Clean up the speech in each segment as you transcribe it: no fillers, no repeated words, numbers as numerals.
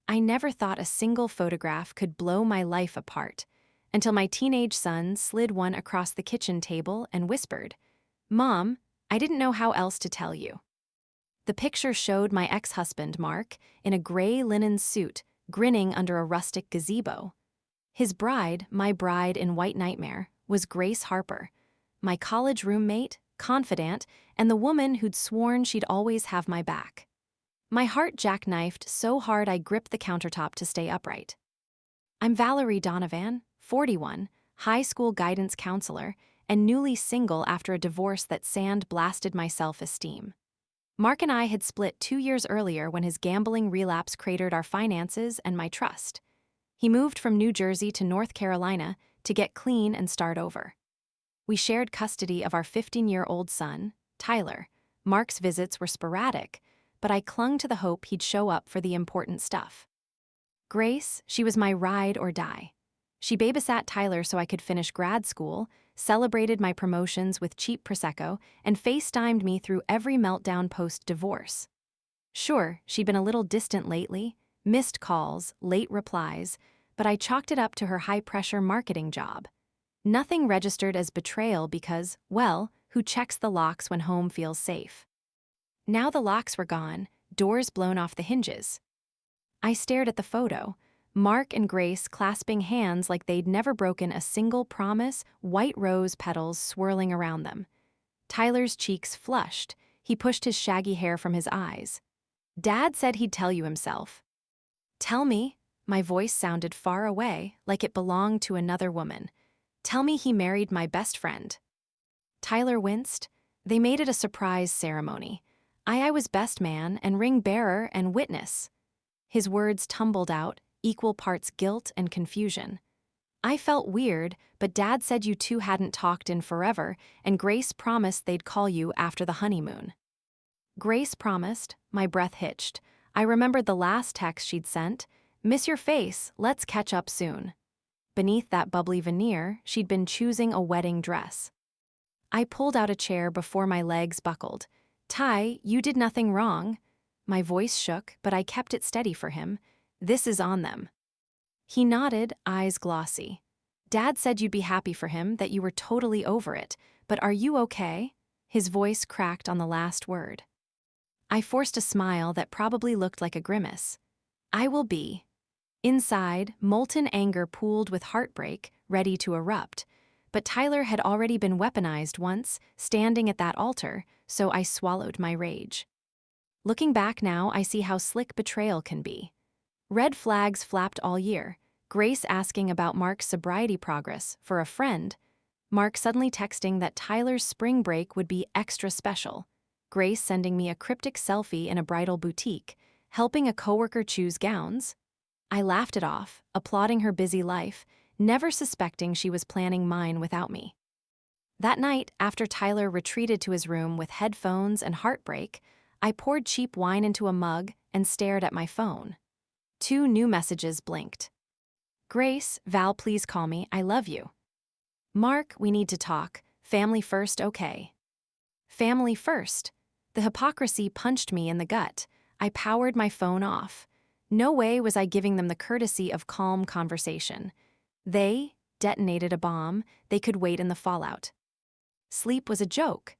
I never thought a single photograph could blow my life apart, until my teenage son slid one across the kitchen table and whispered, "Mom, I didn't know how else to tell you." The picture showed my ex-husband, Mark, in a gray linen suit, grinning under a rustic gazebo. His bride, my bride in White Nightmare, was Grace Harper, my college roommate, confidant, and the woman who'd sworn she'd always have my back. My heart jackknifed so hard I gripped the countertop to stay upright. I'm Valerie Donovan, 41, high school guidance counselor, and newly single after a divorce that sand-blasted my self-esteem. Mark and I had split 2 years earlier when his gambling relapse cratered our finances and my trust. He moved from New Jersey to North Carolina to get clean and start over. We shared custody of our 15-year-old son, Tyler. Mark's visits were sporadic, but I clung to the hope he'd show up for the important stuff. Grace, she was my ride or die. She babysat Tyler so I could finish grad school, celebrated my promotions with cheap Prosecco, and FaceTimed me through every meltdown post-divorce. Sure, she'd been a little distant lately, missed calls, late replies, but I chalked it up to her high-pressure marketing job. Nothing registered as betrayal because, well, who checks the locks when home feels safe? Now the locks were gone, doors blown off the hinges. I stared at the photo, Mark and Grace clasping hands like they'd never broken a single promise, white rose petals swirling around them. Tyler's cheeks flushed. He pushed his shaggy hair from his eyes. "Dad said he'd tell you himself." "Tell me," my voice sounded far away, like it belonged to another woman. "Tell me he married my best friend." Tyler winced. They made it a surprise ceremony. I was best man and ring bearer and witness. His words tumbled out, equal parts guilt and confusion. I felt weird, but Dad said you two hadn't talked in forever, and Grace promised they'd call you after the honeymoon. Grace promised, my breath hitched. I remembered the last text she'd sent, "Miss your face, let's catch up soon." Beneath that bubbly veneer, she'd been choosing a wedding dress. I pulled out a chair before my legs buckled. "Ty, you did nothing wrong." My voice shook, but I kept it steady for him. "This is on them." He nodded, eyes glossy. "Dad said you'd be happy for him, that you were totally over it. But are you okay?" His voice cracked on the last word. I forced a smile that probably looked like a grimace. "I will be." Inside, molten anger pooled with heartbreak, ready to erupt. But Tyler had already been weaponized once, standing at that altar, so I swallowed my rage. Looking back now, I see how slick betrayal can be. Red flags flapped all year. Grace asking about Mark's sobriety progress for a friend. Mark suddenly texting that Tyler's spring break would be extra special. Grace sending me a cryptic selfie in a bridal boutique, helping a coworker choose gowns. I laughed it off, applauding her busy life, never suspecting she was planning mine without me. That night, after Tyler retreated to his room with headphones and heartbreak, I poured cheap wine into a mug and stared at my phone. 2 new messages blinked. "Grace, Val, please call me, I love you." "Mark, we need to talk. Family first, okay." Family first. The hypocrisy punched me in the gut. I powered my phone off. No way was I giving them the courtesy of calm conversation. They detonated a bomb. They could wait in the fallout. Sleep was a joke.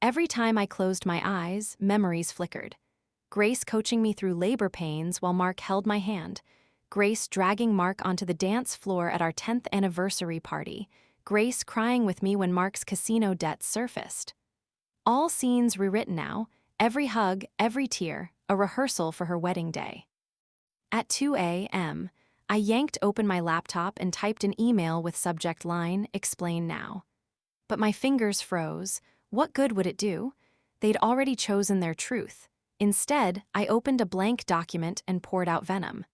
Every time I closed my eyes, memories flickered. Grace coaching me through labor pains while Mark held my hand. Grace dragging Mark onto the dance floor at our 10th anniversary party. Grace crying with me when Mark's casino debt surfaced. All scenes rewritten now, every hug, every tear, a rehearsal for her wedding day. At 2 a.m., I yanked open my laptop and typed an email with subject line, "Explain now." But my fingers froze. What good would it do? They'd already chosen their truth. Instead, I opened a blank document and poured out venom.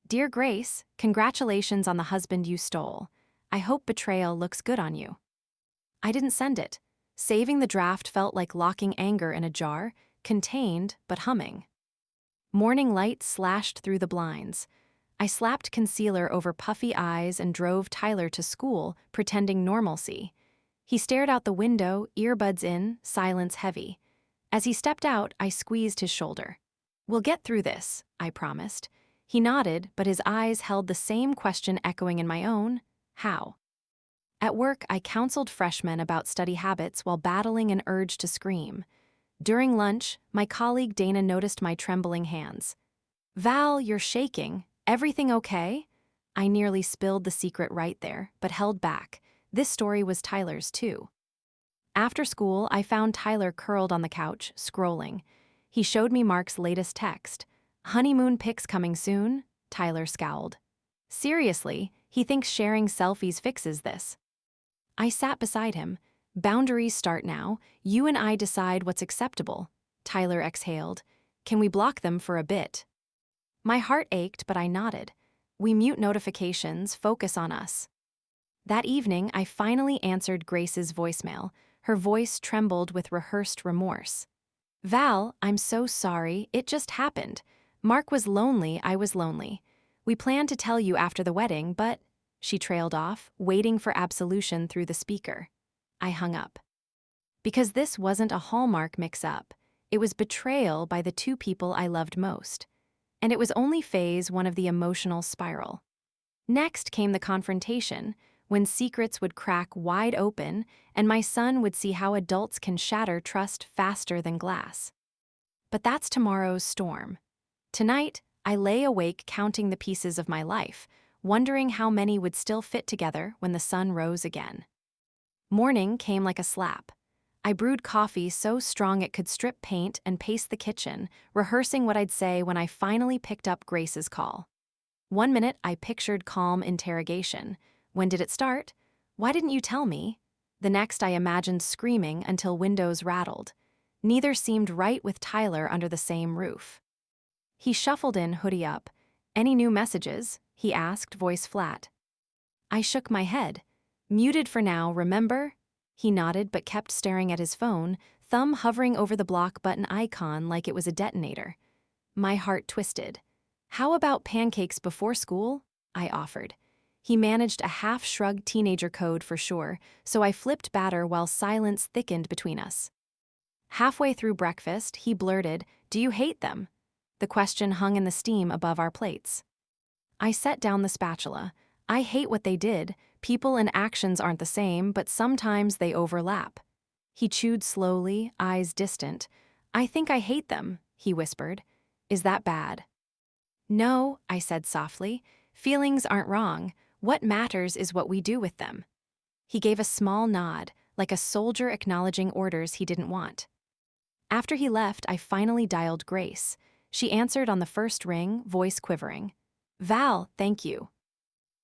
"Dear Grace, congratulations on the husband you stole. I hope betrayal looks good on you." I didn't send it. Saving the draft felt like locking anger in a jar, contained but humming. Morning light slashed through the blinds. I slapped concealer over puffy eyes and drove Tyler to school, pretending normalcy. He stared out the window, earbuds in, silence heavy. As he stepped out, I squeezed his shoulder. "We'll get through this," I promised. He nodded, but his eyes held the same question echoing in my own: how? At work, I counseled freshmen about study habits while battling an urge to scream. During lunch, my colleague Dana noticed my trembling hands. "Val, you're shaking. Everything okay?" I nearly spilled the secret right there, but held back. This story was Tyler's too. After school, I found Tyler curled on the couch, scrolling. He showed me Mark's latest text. "Honeymoon pics coming soon?" Tyler scowled. "Seriously, he thinks sharing selfies fixes this." I sat beside him. "Boundaries start now. You and I decide what's acceptable." Tyler exhaled. "Can we block them for a bit?" My heart ached, but I nodded. "We mute notifications, focus on us." That evening, I finally answered Grace's voicemail. Her voice trembled with rehearsed remorse. "Val, I'm so sorry, it just happened. Mark was lonely, I was lonely. We planned to tell you after the wedding, but—" She trailed off, waiting for absolution through the speaker. I hung up. Because this wasn't a Hallmark mix-up. It was betrayal by the two people I loved most. And it was only phase one of the emotional spiral. Next came the confrontation, when secrets would crack wide open and my son would see how adults can shatter trust faster than glass. But that's tomorrow's storm. Tonight, I lay awake counting the pieces of my life, wondering how many would still fit together when the sun rose again. Morning came like a slap. I brewed coffee so strong it could strip paint and pace the kitchen, rehearsing what I'd say when I finally picked up Grace's call. 1 minute, I pictured calm interrogation. "When did it start? Why didn't you tell me?" The next, I imagined screaming until windows rattled. Neither seemed right with Tyler under the same roof. He shuffled in, hoodie up. "Any new messages?" he asked, voice flat. I shook my head. "Muted for now, remember?" He nodded but kept staring at his phone, thumb hovering over the block button icon like it was a detonator. My heart twisted. "How about pancakes before school?" I offered. He managed a half-shrugged teenager code for sure, so I flipped batter while silence thickened between us. Halfway through breakfast, he blurted, "Do you hate them?" The question hung in the steam above our plates. I set down the spatula. "I hate what they did. People and actions aren't the same, but sometimes they overlap." He chewed slowly, eyes distant. "I think I hate them," he whispered. "Is that bad?" "No," I said softly. "Feelings aren't wrong. What matters is what we do with them." He gave a small nod, like a soldier acknowledging orders he didn't want. After he left, I finally dialed Grace. She answered on the first ring, voice quivering. "Val, thank you."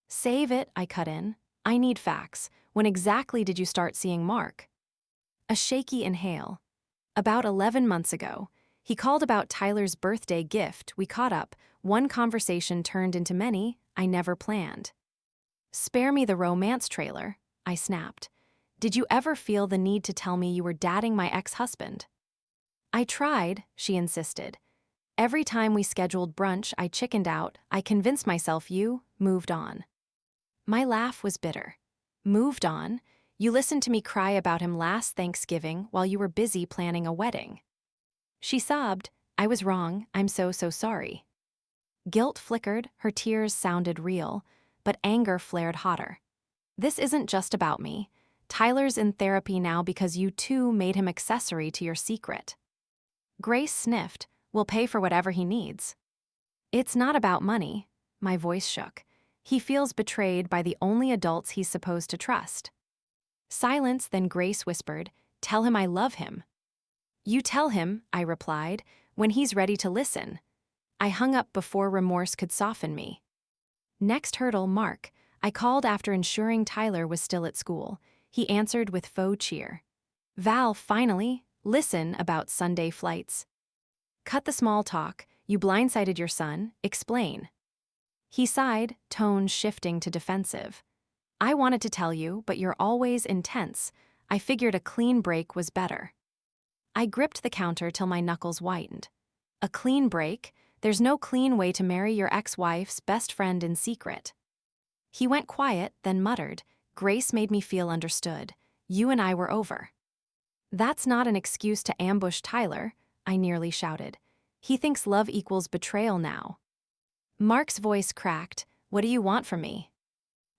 "Save it," I cut in. "I need facts. When exactly did you start seeing Mark?" A shaky inhale. "About 11 months ago. He called about Tyler's birthday gift, we caught up. One conversation turned into many, I never planned." "Spare me the romance trailer," I snapped. "Did you ever feel the need to tell me you were dating my ex-husband?" "I tried," she insisted. "Every time we scheduled brunch, I chickened out. I convinced myself you moved on." My laugh was bitter. "Moved on? You listened to me cry about him last Thanksgiving while you were busy planning a wedding." She sobbed. "I was wrong. I'm so sorry." Guilt flickered, her tears sounded real, but anger flared hotter. "This isn't just about me. Tyler's in therapy now because you too made him accessory to your secret." Grace sniffed. "We'll pay for whatever he needs." "It's not about money." My voice shook. "He feels betrayed by the only adults he's supposed to trust." Silence, then Grace whispered, "Tell him I love him." "You tell him," I replied, "when he's ready to listen." I hung up before remorse could soften me. Next hurdle, Mark. I called after ensuring Tyler was still at school. He answered with faux cheer. "Val, finally. Listen about Sunday flights." "Cut the small talk. You blindsided your son. Explain." He sighed, tone shifting to defensive. "I wanted to tell you, but you're always intense. I figured a clean break was better." I gripped the counter till my knuckles whitened. "A clean break? There's no clean way to marry your ex-wife's best friend in secret." He went quiet, then muttered, "Grace made me feel understood. You and I were over." "That's not an excuse to ambush Tyler," I nearly shouted. "He thinks love equals betrayal now." Mark's voice cracked. What do you want from me?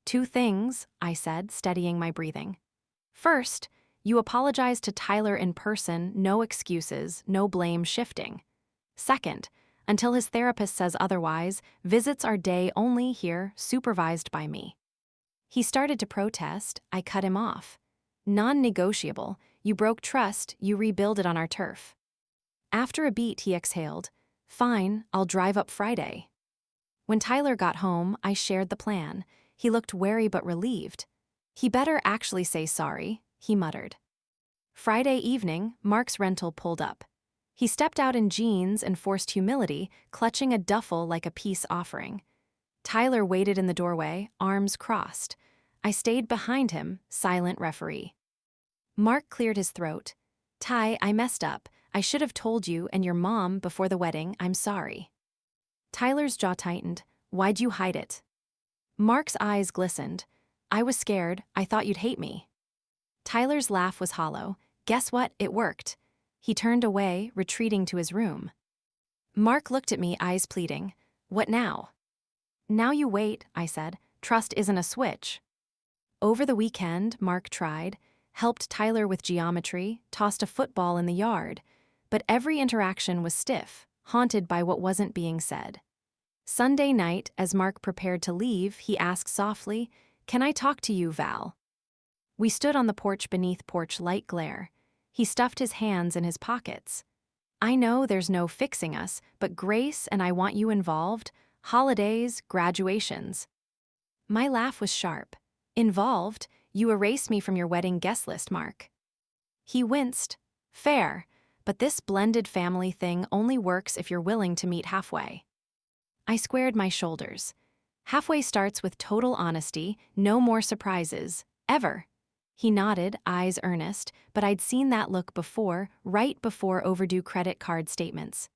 Two things, I said, steadying my breathing. First, you apologize to Tyler in person, no excuses, no blame shifting. Second, until his therapist says otherwise, visits are day only here, supervised by me. He started to protest. I cut him off. Non-negotiable. You broke trust, you rebuild it on our turf. After a beat, he exhaled. Fine, I'll drive up Friday. When Tyler got home, I shared the plan. He looked wary but relieved. He better actually say sorry, he muttered. Friday evening, Mark's rental pulled up. He stepped out in jeans and forced humility, clutching a duffel like a peace offering. Tyler waited in the doorway, arms crossed. I stayed behind him, silent referee. Mark cleared his throat. Ty, I messed up. I should have told you and your mom before the wedding, I'm sorry. Tyler's jaw tightened. Why'd you hide it? Mark's eyes glistened. I was scared. I thought you'd hate me. Tyler's laugh was hollow. Guess what? It worked. He turned away, retreating to his room. Mark looked at me, eyes pleading. What now? Now you wait, I said. Trust isn't a switch. Over the weekend, Mark tried, helped Tyler with geometry, tossed a football in the yard. But every interaction was stiff, haunted by what wasn't being said. Sunday night, as Mark prepared to leave, he asked softly, Can I talk to you, Val? We stood on the porch beneath porch light glare. He stuffed his hands in his pockets. I know there's no fixing us, but Grace and I want you involved. Holidays, graduations. My laugh was sharp. Involved? You erased me from your wedding guest list, Mark. He winced. Fair, but this blended family thing only works if you're willing to meet halfway. I squared my shoulders. Halfway starts with total honesty, no more surprises, ever. He nodded, eyes earnest, but I'd seen that look before, right before overdue credit card statements.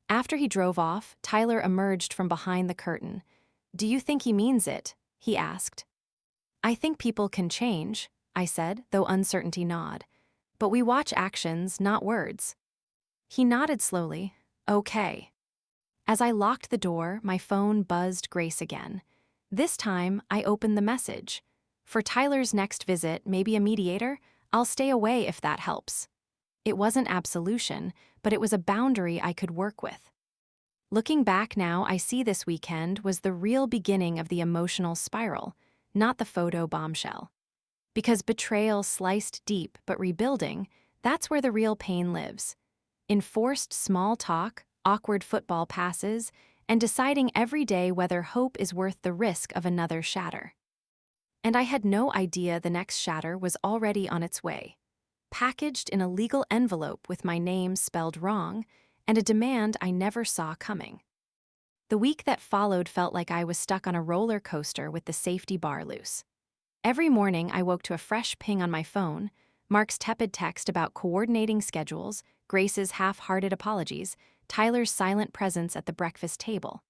After he drove off, Tyler emerged from behind the curtain. Do you think he means it? He asked. I think people can change, I said, though uncertainty gnawed. But we watch actions, not words. He nodded slowly. Okay. As I locked the door, my phone buzzed Grace again. This time, I opened the message. For Tyler's next visit, maybe a mediator, I'll stay away if that helps. It wasn't absolution, but it was a boundary I could work with. Looking back now, I see this weekend was the real beginning of the emotional spiral, not the photo bombshell. Because betrayal sliced deep but rebuilding, that's where the real pain lives. In forced small talk, awkward football passes, and deciding every day whether hope is worth the risk of another shatter. And I had no idea the next shatter was already on its way. Packaged in a legal envelope with my name spelled wrong, and a demand I never saw coming. The week that followed felt like I was stuck on a roller coaster with the safety bar loose. Every morning I woke to a fresh ping on my phone, Mark's tepid text about coordinating schedules, Grace's half-hearted apologies, Tyler's silent presence at the breakfast table.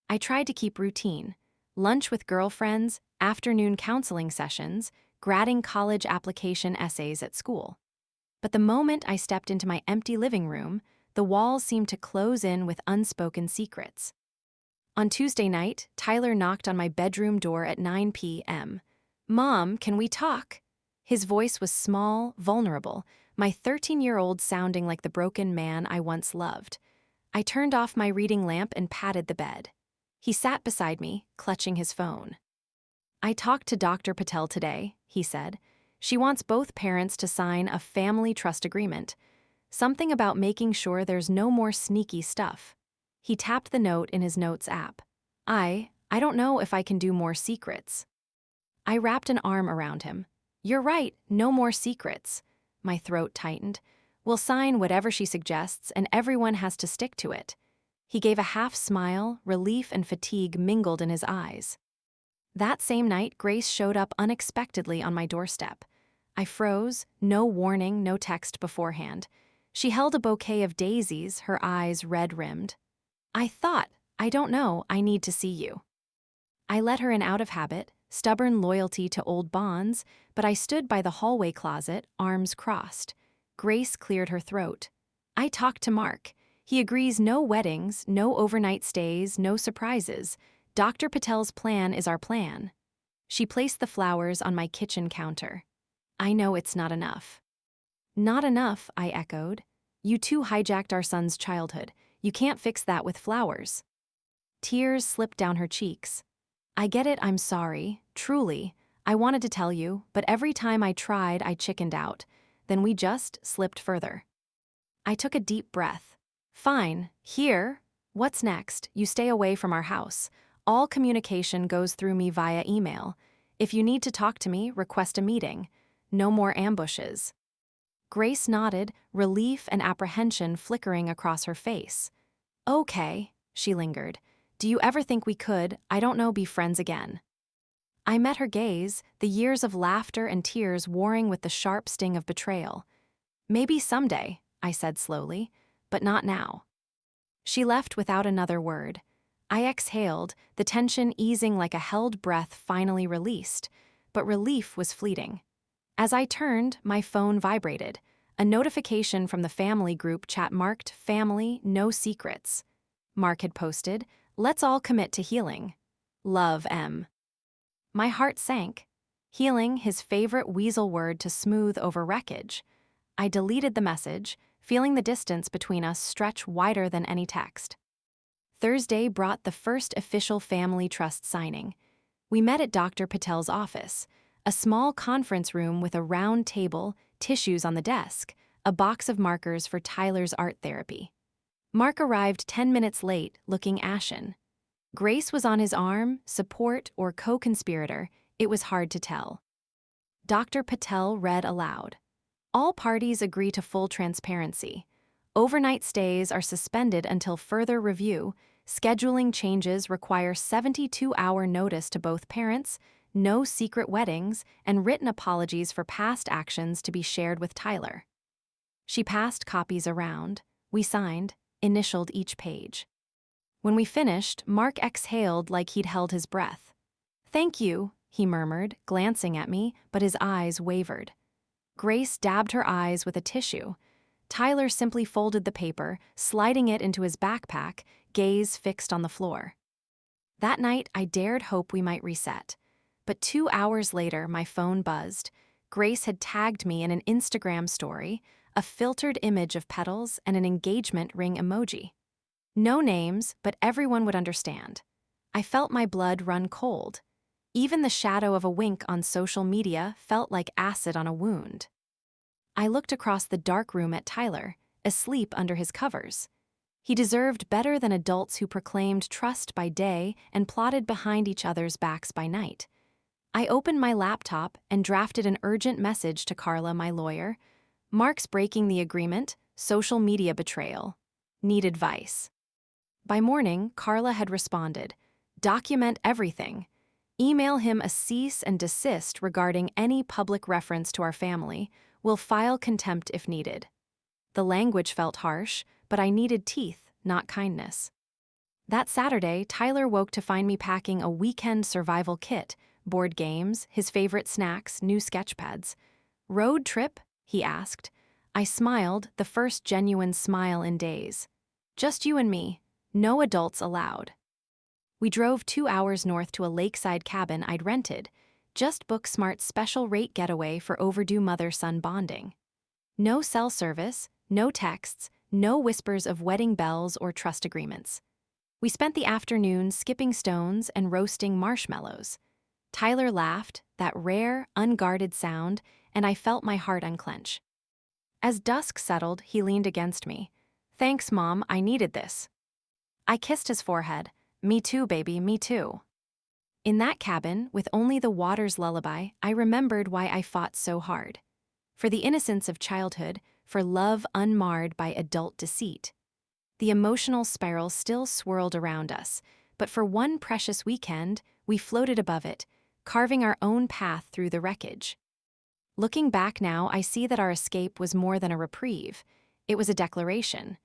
I tried to keep routine. Lunch with girlfriends, afternoon counseling sessions, grading college application essays at school. But the moment I stepped into my empty living room, the walls seemed to close in with unspoken secrets. On Tuesday night, Tyler knocked on my bedroom door at 9 p.m. Mom, can we talk? His voice was small, vulnerable, my 13-year-old sounding like the broken man I once loved. I turned off my reading lamp and patted the bed. He sat beside me, clutching his phone. I talked to Dr. Patel today, he said. She wants both parents to sign a family trust agreement. Something about making sure there's no more sneaky stuff. He tapped the note in his notes app. I don't know if I can do more secrets. I wrapped an arm around him. You're right, no more secrets. My throat tightened. We'll sign whatever she suggests, and everyone has to stick to it. He gave a half smile, relief and fatigue mingled in his eyes. That same night, Grace showed up unexpectedly on my doorstep. I froze, no warning, no text beforehand. She held a bouquet of daisies, her eyes red-rimmed. I don't know, I need to see you. I let her in out of habit, stubborn loyalty to old bonds, but I stood by the hallway closet, arms crossed. Grace cleared her throat. I talked to Mark. He agrees no weddings, no overnight stays, no surprises. Dr. Patel's plan is our plan. She placed the flowers on my kitchen counter. I know it's not enough. Not enough, I echoed. You too hijacked our son's childhood. You can't fix that with flowers. Tears slipped down her cheeks. I get it, I'm sorry, truly. I wanted to tell you, but every time I tried, I chickened out. Then we just slipped further. I took a deep breath. Fine, here. What's next? You stay away from our house. All communication goes through me via email. If you need to talk to me, request a meeting. No more ambushes. Grace nodded, relief and apprehension flickering across her face. Okay, she lingered. Do you ever think we could, I don't know, be friends again? I met her gaze, the years of laughter and tears warring with the sharp sting of betrayal. Maybe someday, I said slowly, but not now. She left without another word. I exhaled, the tension easing like a held breath finally released, but relief was fleeting. As I turned, my phone vibrated. A notification from the family group chat marked "Family, no secrets." Mark had posted, "Let's all commit to healing. Love, M." My heart sank. Healing, his favorite weasel word to smooth over wreckage. I deleted the message, feeling the distance between us stretch wider than any text. Thursday brought the first official family trust signing. We met at Dr. Patel's office, a small conference room with a round table, tissues on the desk, a box of markers for Tyler's art therapy. Mark arrived 10 minutes late, looking ashen. Grace was on his arm, support, or co-conspirator, it was hard to tell. Dr. Patel read aloud. All parties agree to full transparency. Overnight stays are suspended until further review. Scheduling changes require 72-hour notice to both parents, no secret weddings, and written apologies for past actions to be shared with Tyler. She passed copies around. We signed, initialed each page. When we finished, Mark exhaled like he'd held his breath. "Thank you," he murmured, glancing at me, but his eyes wavered. Grace dabbed her eyes with a tissue. Tyler simply folded the paper, sliding it into his backpack, gaze fixed on the floor. That night, I dared hope we might reset. But 2 hours later, my phone buzzed. Grace had tagged me in an Instagram story, a filtered image of petals and an engagement ring emoji. No names, but everyone would understand. I felt my blood run cold. Even the shadow of a wink on social media felt like acid on a wound. I looked across the dark room at Tyler, asleep under his covers. He deserved better than adults who proclaimed trust by day and plotted behind each other's backs by night. I opened my laptop and drafted an urgent message to Carla, my lawyer. Mark's breaking the agreement, social media betrayal. Need advice. By morning, Carla had responded. Document everything. Email him a cease and desist regarding any public reference to our family. We'll file contempt if needed. The language felt harsh, but I needed teeth, not kindness. That Saturday, Tyler woke to find me packing a weekend survival kit, board games, his favorite snacks, new sketchpads. "Road trip?" he asked. I smiled, the first genuine smile in days. "Just you and me. No adults allowed." We drove 2 hours north to a lakeside cabin I'd rented. Just book Smart's special rate getaway for overdue mother-son bonding. No cell service, no texts, no whispers of wedding bells or trust agreements. We spent the afternoon skipping stones and roasting marshmallows. Tyler laughed, that rare, unguarded sound, and I felt my heart unclench. As dusk settled, he leaned against me. "Thanks, Mom, I needed this." I kissed his forehead. "Me too, baby, me too." In that cabin, with only the water's lullaby, I remembered why I fought so hard. For the innocence of childhood, for love unmarred by adult deceit. The emotional spiral still swirled around us, but for one precious weekend, we floated above it, carving our own path through the wreckage. Looking back now, I see that our escape was more than a reprieve. It was a declaration.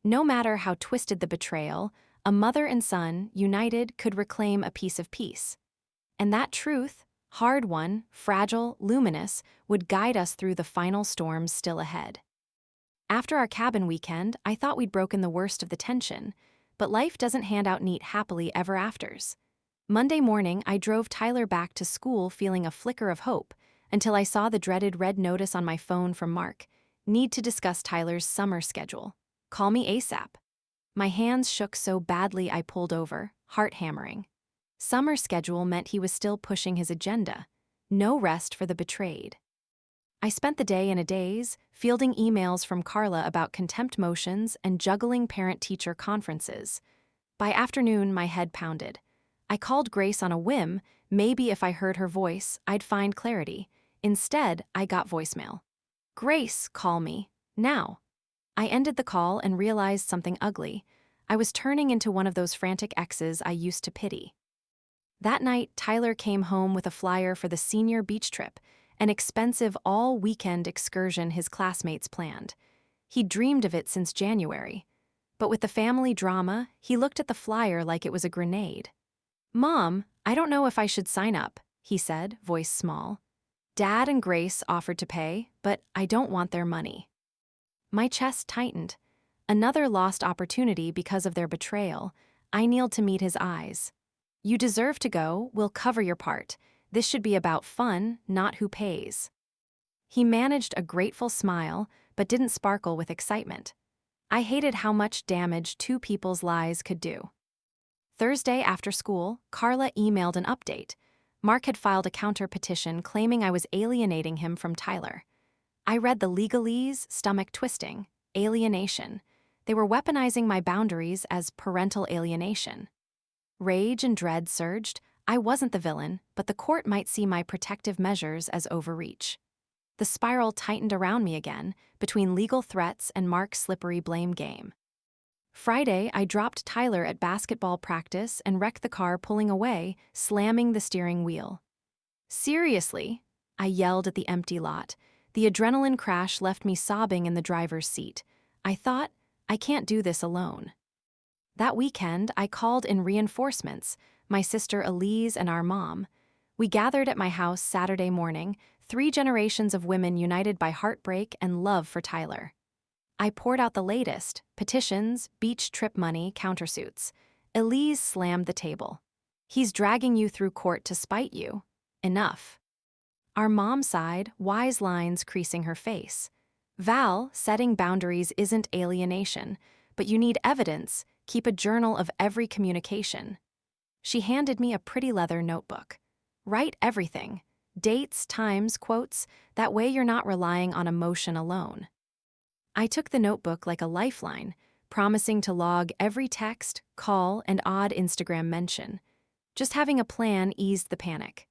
No matter how twisted the betrayal, a mother and son, united, could reclaim a piece of peace. And that truth, hard won, fragile, luminous, would guide us through the final storms still ahead. After our cabin weekend, I thought we'd broken the worst of the tension, but life doesn't hand out neat happily ever afters. Monday morning, I drove Tyler back to school feeling a flicker of hope until I saw the dreaded red notice on my phone from Mark. Need to discuss Tyler's summer schedule. Call me ASAP. My hands shook so badly I pulled over, heart hammering. Summer schedule meant he was still pushing his agenda. No rest for the betrayed. I spent the day in a daze, fielding emails from Carla about contempt motions and juggling parent-teacher conferences. By afternoon, my head pounded. I called Grace on a whim. Maybe if I heard her voice, I'd find clarity. Instead, I got voicemail. "Grace, call me. Now." I ended the call and realized something ugly. I was turning into one of those frantic exes I used to pity. That night, Tyler came home with a flyer for the senior beach trip, an expensive all-weekend excursion his classmates planned. He'd dreamed of it since January. But with the family drama, he looked at the flyer like it was a grenade. "Mom, I don't know if I should sign up," he said, voice small. "Dad and Grace offered to pay, but I don't want their money." My chest tightened. Another lost opportunity because of their betrayal. I kneeled to meet his eyes. "You deserve to go. We'll cover your part. This should be about fun, not who pays." He managed a grateful smile, but didn't sparkle with excitement. I hated how much damage two people's lies could do. Thursday after school, Carla emailed an update. Mark had filed a counter-petition claiming I was alienating him from Tyler. I read the legalese, stomach twisting, alienation. They were weaponizing my boundaries as parental alienation. Rage and dread surged. I wasn't the villain, but the court might see my protective measures as overreach. The spiral tightened around me again, between legal threats and Mark's slippery blame game. Friday, I dropped Tyler at basketball practice and wrecked the car pulling away, slamming the steering wheel. "Seriously?" I yelled at the empty lot. The adrenaline crash left me sobbing in the driver's seat. I thought, I can't do this alone. That weekend, I called in reinforcements, my sister Elise and our mom. We gathered at my house Saturday morning, 3 generations of women united by heartbreak and love for Tyler. I poured out the latest, petitions, beach trip money, countersuits. Elise slammed the table. "He's dragging you through court to spite you. Enough." Our mom sighed, wise lines creasing her face. "Val, setting boundaries isn't alienation, but you need evidence. Keep a journal of every communication." She handed me a pretty leather notebook. "Write everything. Dates, times, quotes. That way you're not relying on emotion alone." I took the notebook like a lifeline, promising to log every text, call, and odd Instagram mention. Just having a plan eased the panic.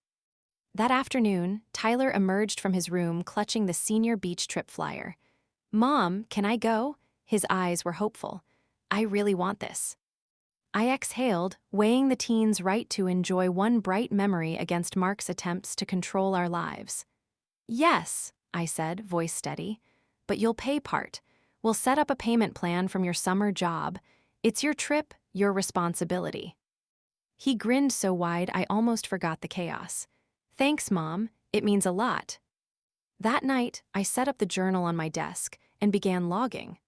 That afternoon, Tyler emerged from his room clutching the senior beach trip flyer. "Mom, can I go?" His eyes were hopeful. "I really want this." I exhaled, weighing the teen's right to enjoy one bright memory against Mark's attempts to control our lives. "Yes," I said, voice steady, "but you'll pay part. We'll set up a payment plan from your summer job. It's your trip, your responsibility." He grinned so wide I almost forgot the chaos. "Thanks, Mom. It means a lot." That night, I set up the journal on my desk and began logging.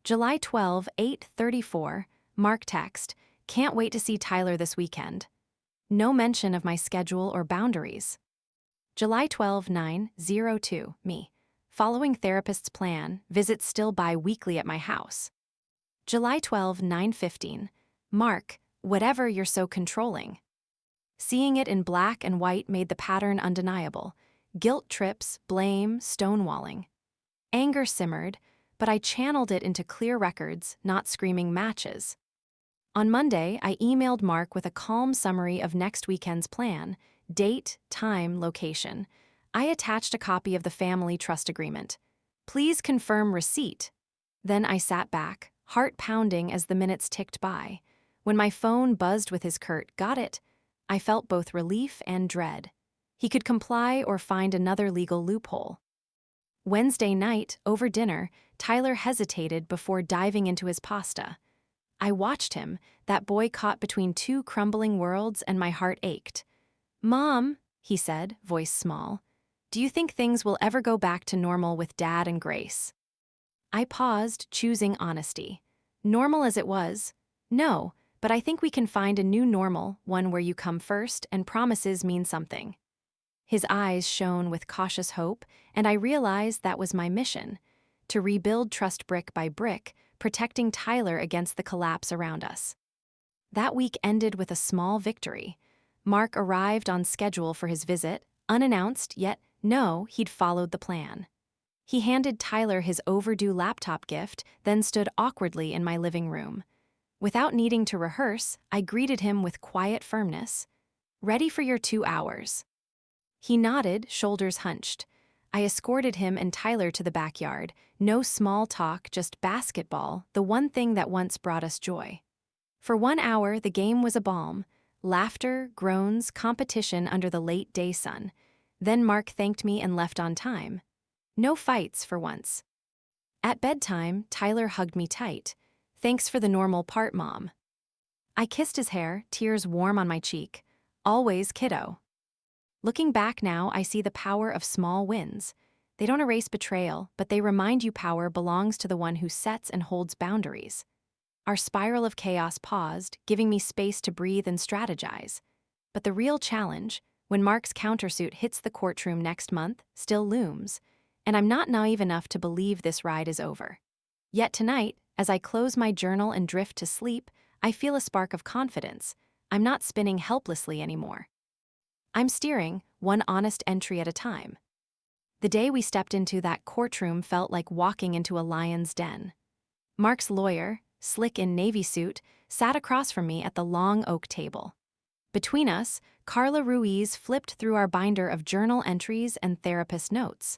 July 12, 8:34, Mark text, "Can't wait to see Tyler this weekend." No mention of my schedule or boundaries. July 12, 9:02, me. "Following therapist's plan, visits still bi-weekly at my house." July 12, 9:15, Mark, "Whatever, you're so controlling." Seeing it in black and white made the pattern undeniable. Guilt trips, blame, stonewalling. Anger simmered, but I channeled it into clear records, not screaming matches. On Monday, I emailed Mark with a calm summary of next weekend's plan, date, time, location. I attached a copy of the family trust agreement. "Please confirm receipt." Then I sat back, heart pounding as the minutes ticked by. When my phone buzzed with his curt, "Got it," I felt both relief and dread. He could comply or find another legal loophole. Wednesday night, over dinner, Tyler hesitated before diving into his pasta. I watched him, that boy caught between 2 crumbling worlds, and my heart ached. "Mom," he said, voice small, "do you think things will ever go back to normal with Dad and Grace?" I paused, choosing honesty. Normal as it was? No, but I think we can find a new normal, one where you come first and promises mean something. His eyes shone with cautious hope, and I realized that was my mission: to rebuild trust brick by brick, protecting Tyler against the collapse around us. That week ended with a small victory. Mark arrived on schedule for his visit, unannounced, yet no, he'd followed the plan. He handed Tyler his overdue laptop gift, then stood awkwardly in my living room. Without needing to rehearse, I greeted him with quiet firmness. "Ready for your 2 hours." He nodded, shoulders hunched. I escorted him and Tyler to the backyard. No small talk, just basketball, the one thing that once brought us joy. For 1 hour, the game was a balm. Laughter, groans, competition under the late day sun. Then Mark thanked me and left on time. No fights for once. At bedtime, Tyler hugged me tight. "Thanks for the normal part, Mom." I kissed his hair, tears warm on my cheek. Always kiddo. Looking back now, I see the power of small wins. They don't erase betrayal, but they remind you power belongs to the one who sets and holds boundaries. Our spiral of chaos paused, giving me space to breathe and strategize. But the real challenge, when Mark's countersuit hits the courtroom next month, still looms. And I'm not naive enough to believe this ride is over. Yet tonight, as I close my journal and drift to sleep, I feel a spark of confidence. I'm not spinning helplessly anymore. I'm steering, one honest entry at a time. The day we stepped into that courtroom felt like walking into a lion's den. Mark's lawyer, slick in navy suit, sat across from me at the long oak table. Between us, Carla Ruiz flipped through our binder of journal entries and therapist notes.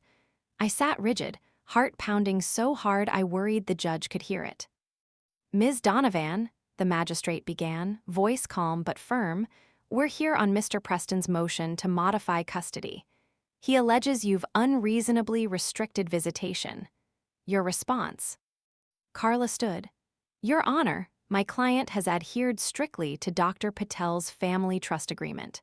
I sat rigid, heart pounding so hard I worried the judge could hear it. "Ms. Donovan," the magistrate began, voice calm but firm, "we're here on Mr. Preston's motion to modify custody. He alleges you've unreasonably restricted visitation. Your response?" Carla stood. "Your Honor, my client has adhered strictly to Dr. Patel's family trust agreement.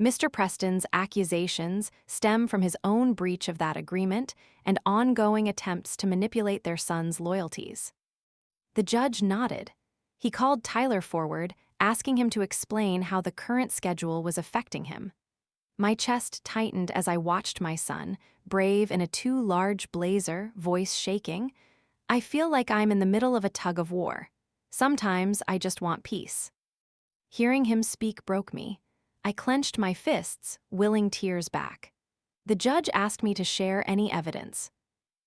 Mr. Preston's accusations stem from his own breach of that agreement and ongoing attempts to manipulate their son's loyalties." The judge nodded. He called Tyler forward, asking him to explain how the current schedule was affecting him. My chest tightened as I watched my son, brave in a too large blazer, voice shaking. I feel like I'm in the middle of a tug of war. Sometimes I just want peace. Hearing him speak broke me. I clenched my fists, willing tears back. The judge asked me to share any evidence.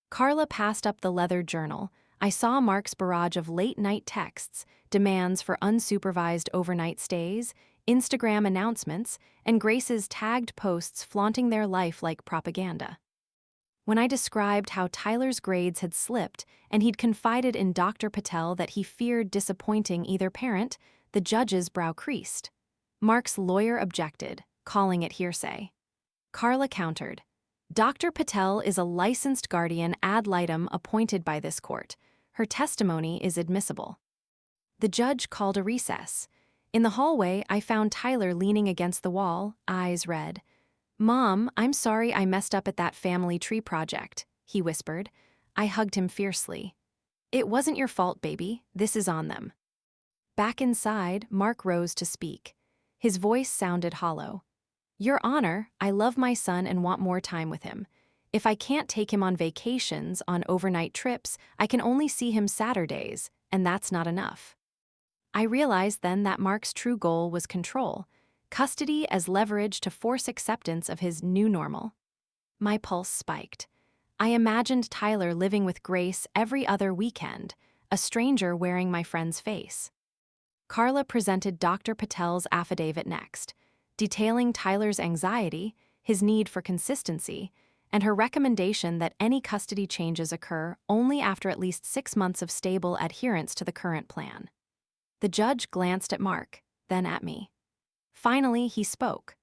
Carla passed up the leather journal. I saw Mark's barrage of late-night texts, demands for unsupervised overnight stays, Instagram announcements, and Grace's tagged posts flaunting their life like propaganda. When I described how Tyler's grades had slipped and he'd confided in Dr. Patel that he feared disappointing either parent, the judge's brow creased. Mark's lawyer objected, calling it hearsay. Carla countered, "Dr. Patel is a licensed guardian ad litem appointed by this court. Her testimony is admissible." The judge called a recess. In the hallway, I found Tyler leaning against the wall, eyes red. "Mom, I'm sorry I messed up at that family tree project," he whispered. I hugged him fiercely. "It wasn't your fault, baby. This is on them." Back inside, Mark rose to speak. His voice sounded hollow. "Your Honor, I love my son and want more time with him. If I can't take him on vacations, on overnight trips, I can only see him Saturdays, and that's not enough." I realized then that Mark's true goal was control, custody as leverage to force acceptance of his new normal. My pulse spiked. I imagined Tyler living with Grace every other weekend, a stranger wearing my friend's face. Carla presented Dr. Patel's affidavit next, detailing Tyler's anxiety, his need for consistency, and her recommendation that any custody changes occur only after at least 6 months of stable adherence to the current plan. The judge glanced at Mark, then at me. Finally, he spoke.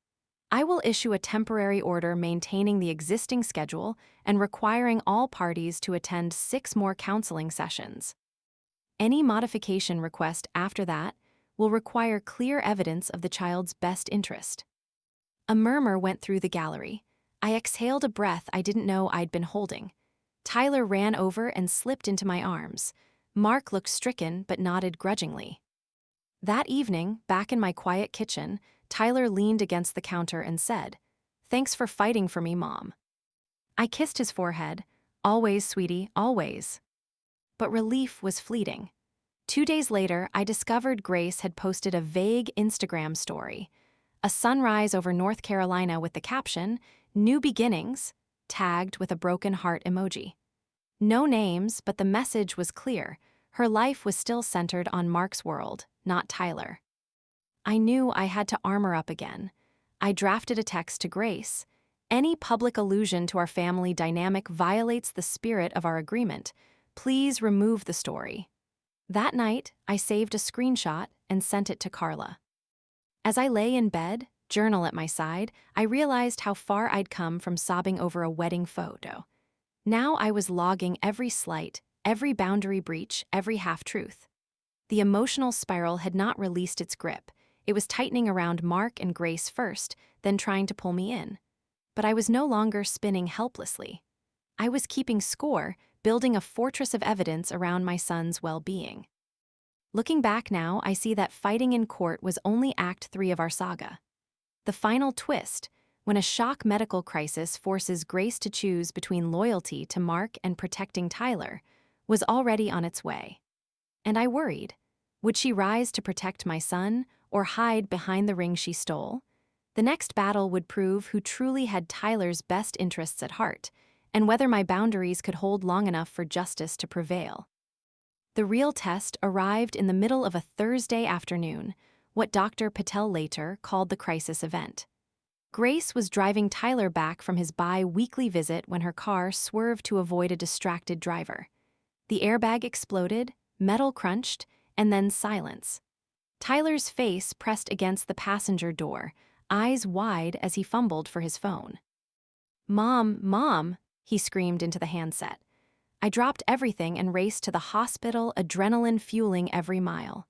"I will issue a temporary order maintaining the existing schedule and requiring all parties to attend 6 more counseling sessions. Any modification request after that will require clear evidence of the child's best interest." A murmur went through the gallery. I exhaled a breath I didn't know I'd been holding. Tyler ran over and slipped into my arms. Mark looked stricken but nodded grudgingly. That evening, back in my quiet kitchen, Tyler leaned against the counter and said, "Thanks for fighting for me, Mom." I kissed his forehead. "Always, sweetie, always." But relief was fleeting. 2 days later, I discovered Grace had posted a vague Instagram story. A sunrise over North Carolina with the caption, "New beginnings," tagged with a broken heart emoji. No names, but the message was clear. Her life was still centered on Mark's world, not Tyler. I knew I had to armor up again. I drafted a text to Grace. "Any public allusion to our family dynamic violates the spirit of our agreement. Please remove the story." That night, I saved a screenshot and sent it to Carla. As I lay in bed, journal at my side, I realized how far I'd come from sobbing over a wedding photo. Now I was logging every slight, every boundary breach, every half-truth. The emotional spiral had not released its grip. It was tightening around Mark and Grace first, then trying to pull me in. But I was no longer spinning helplessly. I was keeping score, building a fortress of evidence around my son's well-being. Looking back now, I see that fighting in court was only Act 3 of our saga. The final twist, when a shock medical crisis forces Grace to choose between loyalty to Mark and protecting Tyler, was already on its way. And I worried. Would she rise to protect my son, or hide behind the ring she stole? The next battle would prove who truly had Tyler's best interests at heart, and whether my boundaries could hold long enough for justice to prevail. The real test arrived in the middle of a Thursday afternoon, what Dr. Patel later called the crisis event. Grace was driving Tyler back from his bi-weekly visit when her car swerved to avoid a distracted driver. The airbag exploded, metal crunched, and then silence. Tyler's face pressed against the passenger door, eyes wide as he fumbled for his phone. "Mom, Mom," he screamed into the handset. I dropped everything and raced to the hospital, adrenaline fueling every mile.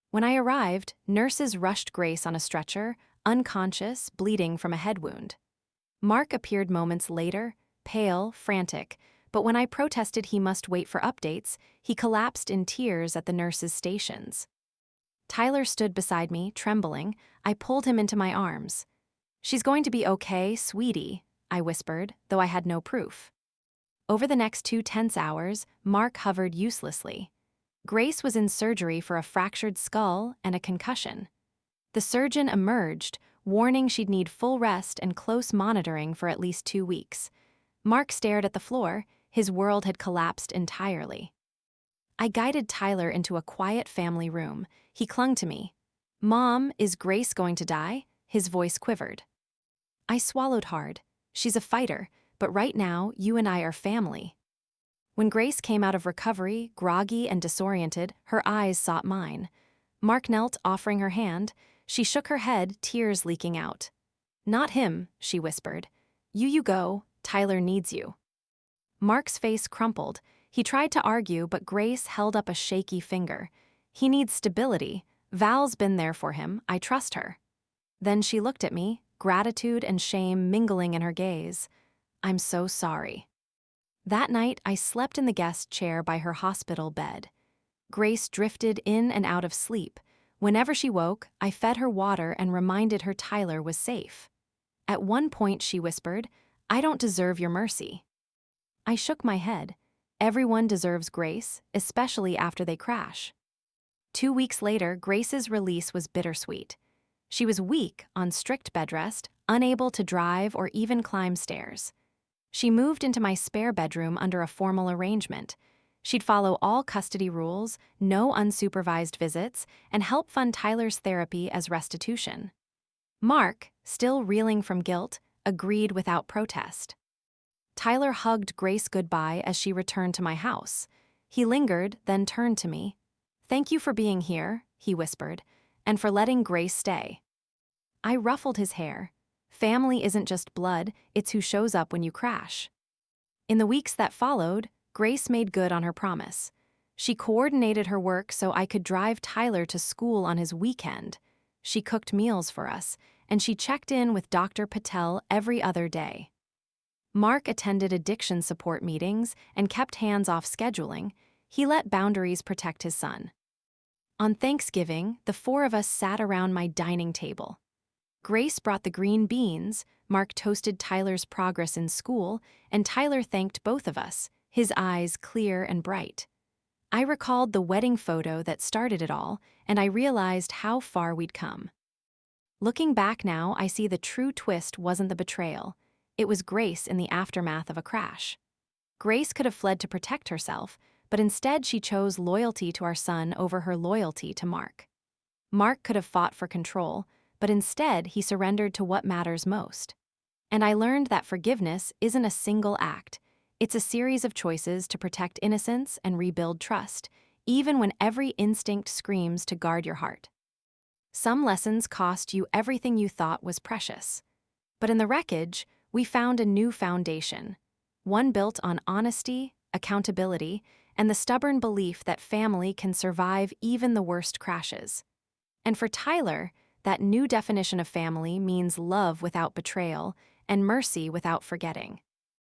When I arrived, nurses rushed Grace on a stretcher, unconscious, bleeding from a head wound. Mark appeared moments later, pale, frantic, but when I protested he must wait for updates, he collapsed in tears at the nurses' stations. Tyler stood beside me, trembling. I pulled him into my arms. "She's going to be okay, sweetie," I whispered, though I had no proof. Over the next 2 tense hours, Mark hovered uselessly. Grace was in surgery for a fractured skull and a concussion. The surgeon emerged, warning she'd need full rest and close monitoring for at least 2 weeks. Mark stared at the floor. His world had collapsed entirely. I guided Tyler into a quiet family room. He clung to me. "Mom, is Grace going to die?" His voice quivered. I swallowed hard. "She's a fighter, but right now, you and I are family." When Grace came out of recovery, groggy and disoriented, her eyes sought mine. Mark knelt, offering her hand. She shook her head, tears leaking out. "Not him," she whispered. You go. Tyler needs you." Mark's face crumpled. He tried to argue, but Grace held up a shaky finger. "He needs stability. Val's been there for him. I trust her." Then she looked at me, gratitude and shame mingling in her gaze. "I'm so sorry." That night, I slept in the guest chair by her hospital bed. Grace drifted in and out of sleep. Whenever she woke, I fed her water and reminded her Tyler was safe. At one point, she whispered, "I don't deserve your mercy." I shook my head. Everyone deserves grace, especially after they crash. 2 weeks later, Grace's release was bittersweet. She was weak, on strict bed rest, unable to drive or even climb stairs. She moved into my spare bedroom under a formal arrangement. She'd follow all custody rules, no unsupervised visits, and help fund Tyler's therapy as restitution. Mark, still reeling from guilt, agreed without protest. Tyler hugged Grace goodbye as she returned to my house. He lingered, then turned to me. "Thank you for being here," he whispered, "and for letting Grace stay." I ruffled his hair. Family isn't just blood, it's who shows up when you crash. In the weeks that followed, Grace made good on her promise. She coordinated her work so I could drive Tyler to school on his weekend. She cooked meals for us, and she checked in with Dr. Patel every other day. Mark attended addiction support meetings and kept hands off scheduling. He let boundaries protect his son. On Thanksgiving, the four of us sat around my dining table. Grace brought the green beans, Mark toasted Tyler's progress in school, and Tyler thanked both of us, his eyes clear and bright. I recalled the wedding photo that started it all, and I realized how far we'd come. Looking back now, I see the true twist wasn't the betrayal. It was Grace in the aftermath of a crash. Grace could have fled to protect herself, but instead she chose loyalty to our son over her loyalty to Mark. Mark could have fought for control, but instead he surrendered to what matters most. And I learned that forgiveness isn't a single act. It's a series of choices to protect innocence and rebuild trust, even when every instinct screams to guard your heart. Some lessons cost you everything you thought was precious. But in the wreckage, we found a new foundation, one built on honesty, accountability, and the stubborn belief that family can survive even the worst crashes. And for Tyler, that new definition of family means love without betrayal and mercy without forgetting.